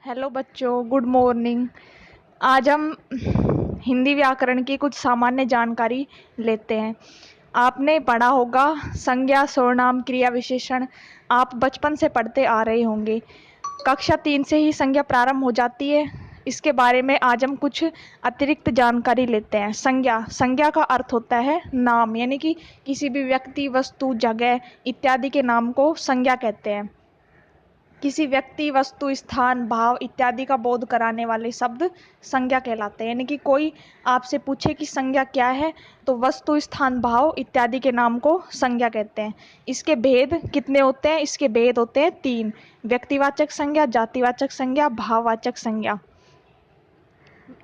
Hello बच्चों, good morning. आज हम हिंदी व्याकरण की कुछ सामान्य जानकारी लेते हैं। आपने पढ़ा होगा संज्ञा, सर्वनाम, क्रिया विशेषण। आप बचपन से पढ़ते आ रहे होंगे। कक्षा 3 से ही संज्ञा प्रारंभ हो जाती है। इसके बारे में आज हम कुछ अतिरिक्त जानकारी लेते हैं। संज्ञा का अर्थ होता है नाम, यानी कि किसी भी व्यक्ति, वस्तु, जगह इत्यादि के नाम को संज्ञा कहते हैं। किसी व्यक्ति, वस्तु, स्थान, भाव इत्यादि का बोध कराने वाले शब्द संज्ञा कहलाते हैं। यानी कि कोई आपसे पूछे कि संज्ञा क्या है, तो वस्तु, स्थान, भाव इत्यादि के नाम को संज्ञा कहते हैं। इसके भेद कितने होते हैं? इसके भेद होते हैं 3: व्यक्तिवाचक संज्ञा, जातिवाचक संज्ञा, भाववाचक संज्ञा।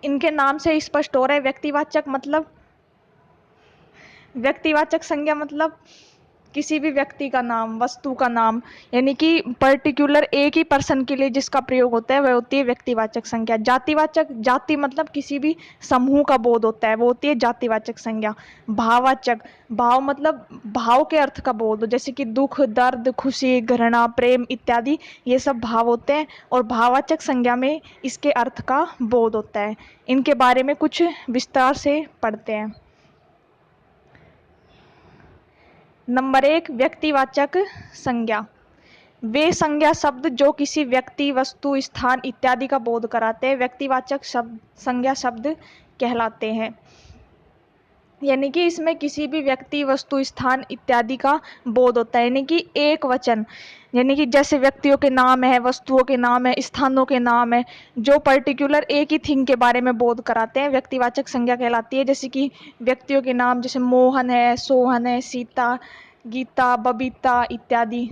इनके नाम से स्पष्ट हो रहा है। व्यक्तिवाचक संज्ञा मतलब किसी भी व्यक्ति का नाम, वस्तु का नाम, यानी कि पर्टिकुलर एक ही पर्सन के लिए जिसका प्रयोग होता है वह होती है व्यक्तिवाचक संज्ञा। जाति मतलब किसी भी समूह का बोध होता है, वो होती है जातिवाचक संज्ञा। भाव मतलब भाव के अर्थ का बोध, जैसे कि दुख, दर्द, खुशी, घृणा, प्रेम इत्यादि, ये सब भाव होते हैं। और भाववाचक संज्ञा में इसके अर्थ का बोध होता है। इनके बारे में कुछ विस्तार से पढ़ते हैं। नंबर 1, व्यक्तिवाचक संज्ञा। वे संज्ञा शब्द जो किसी व्यक्ति, वस्तु, स्थान इत्यादि का बोध कराते हैं व्यक्तिवाचक संज्ञा शब्द कहलाते हैं। यानी कि इसमें किसी भी व्यक्ति, वस्तु, स्थान इत्यादि का बोध होता है। यानी कि एक वचन, यानी कि जैसे व्यक्तियों के नाम है, वस्तुओं के नाम है, स्थानों के नाम है, जो पर्टिकुलर एक ही थिंग के बारे में बोध कराते हैं व्यक्तिवाचक संज्ञा कहलाती है। जैसे कि व्यक्तियों के नाम जैसे मोहन है, सोहन है, सीता, गीता, बबीता इत्यादि।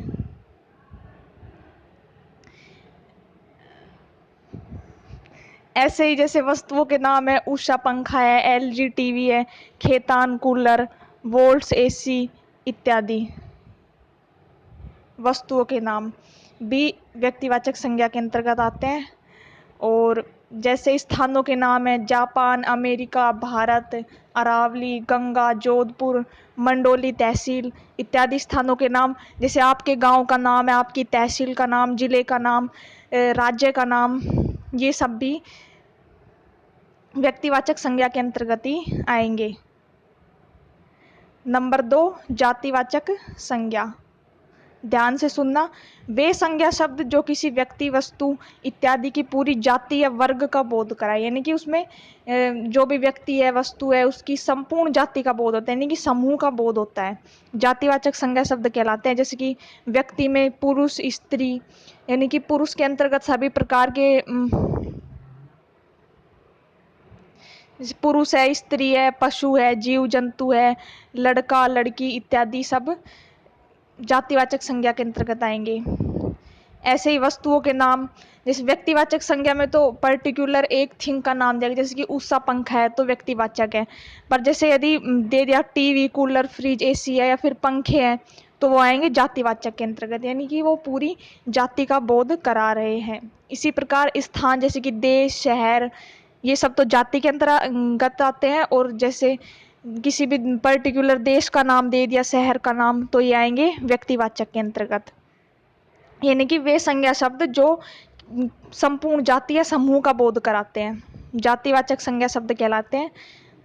ऐसे ही जैसे वस्तुओं के नाम है उषा पंखा है, एलजी टीवी है, खेतान कूलर, वोल्ट्स एसी इत्यादि। वस्तुओं के नाम भी व्यक्तिवाचक संज्ञा के अंतर्गत आते हैं। और जैसे स्थानों के नाम है जापान, अमेरिका, भारत, अरावली, गंगा, जोधपुर, मंडोली तहसील इत्यादि स्थानों के नाम। जैसे आपके गांव का नाम है, आपकी तहसील का नाम, जिले का नाम, राज्य का नाम, ये सब भी व्यक्तिवाचक संज्ञा के अंतर्गत ही आएंगे। नंबर 2, जातिवाचक संज्ञा। ध्यान से सुनना। वे संज्ञा शब्द जो किसी व्यक्ति, वस्तु इत्यादि की पूरी जाति या वर्ग का बोध कराए। यानी कि उसमें जो भी व्यक्ति है, वस्तु है, उसकी संपूर्ण जाति का बोध होता है, यानी कि समूह का बोध होता है, जातिवाचक संज्ञा शब्द कहलाते हैं। जैसे कि व्यक्ति में पुरुष, स्त्री, यानी कि पुरुष के अंतर्गत सभी प्रकार के पुरुष है, स्त्री है, पशु है, जीव जंतु है, लड़का, लड़की इत्यादि सब जातिवाचक संज्ञा के अंतर्गत आएंगे। ऐसे ही वस्तुओं के नाम, जैसे व्यक्तिवाचक संज्ञा में तो पर्टिकुलर एक थिंग का नाम दिया, जैसे कि उषा पंखा है तो व्यक्तिवाचक है। पर जैसे यदि दे दिया टीवी, कूलर, फ्रिज, एसी है या फिर पंखे हैं, तो वो आएंगे जातिवाचक के अंतर्गत, यानी कि वो पूरी जाति का बोध करा रहे हैं। इसी प्रकार स्थान, जैसे कि देश, शहर, ये सब तो जाति के अंतर्गत आते हैं। और जैसे किसी भी पर्टिकुलर देश का नाम दे दिया, शहर का नाम, तो ये आएंगे व्यक्तिवाचक के अंतर्गत। यानी कि वे संज्ञा शब्द जो संपूर्ण जाति या समूह का बोध कराते हैं जातिवाचक संज्ञा शब्द कहलाते हैं।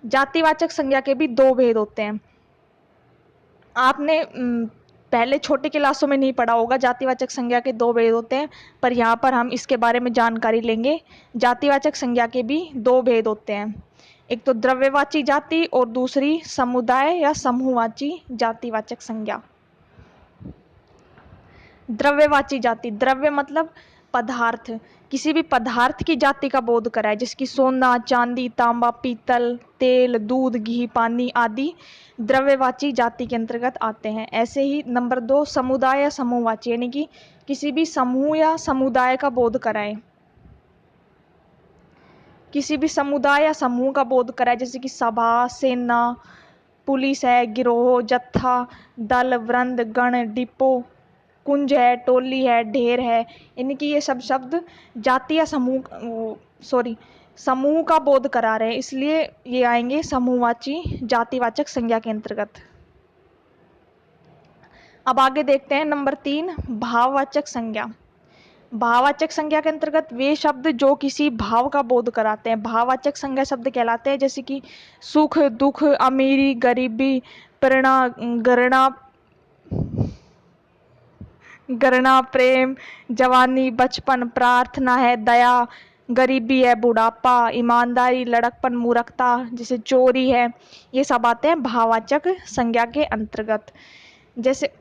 जातिवाचक संज्ञा के भी 2 भेद होते हैं। आपने पहले छोटी क्लासों में नहीं पढ़ा होगा, जातिवाचक संज्ञा के 2 भेद होते हैं, पर यहाँ पर हम इसके बारे में जानकारी लेंगे। जातिवाचक संज्ञा के भी 2 भेद होते हैं। एक तो द्रव्यवाची जाति और दूसरी समुदाय या समूहवाची जातिवाचक संज्ञा। द्रव्यवाची जाति, द्रव्य मतलब पदार्थ, किसी भी पदार्थ की जाति का बोध कराए, जिसकी सोना, चांदी, तांबा, पीतल, तेल, दूध, घी, पानी आदि द्रव्यवाची जाति के अंतर्गत आते हैं। ऐसे ही नंबर 2, समुदाय या समूहवाची, यानी कि किसी भी समूह या समुदाय का बोध कराए, किसी भी समुदाय या समूह का बोध कराए, जैसे कि सभा, सेना, पुलिस है, गिरोह, जत्था, दल, वृंद, गण, डिपो, कुंज है, टोली है, ढेर है। यानी कि ये सब शब्द जाति या समूह का बोध करा रहे हैं, इसलिए ये आएंगे समूहवाची जातिवाचक संज्ञा के अंतर्गत। अब आगे देखते हैं नंबर 3, भाववाचक संज्ञा। भाववाचक संज्ञा के अंतर्गत वे शब्द जो किसी भाव का बोध कराते हैं भाववाचक संज्ञा शब्द कहलाते हैं, जैसे कि सुख, दुख, अमीरी, गरीबी, प्रेरणा, घृणा, घृणा, प्रेम, जवानी, बचपन, प्रार्थना है, दया, गरीबी है, बुढ़ापा, ईमानदारी, लड़कपन, मूर्खता, जैसे चोरी है, ये सब आते हैं भाववाचक संज्ञा के अंतर्गत। जैसे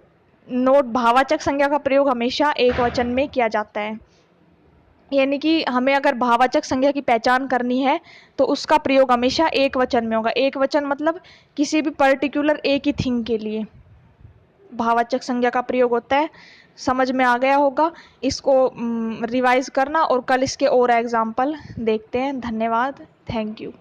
नोट, भाववाचक संज्ञा का प्रयोग हमेशा एक वचन में किया जाता है, यानी कि हमें अगर भाववाचक संज्ञा की पहचान करनी है तो उसका प्रयोग हमेशा एक वचन में होगा। एक वचन मतलब किसी भी पर्टिकुलर एक ही थिंग के लिए भाववाचक संज्ञा का प्रयोग होता है। समझ में आ गया होगा, इसको रिवाइज करना और कल इसके और एग्जाम्पल देखते हैं। धन्यवाद, थैंक यू।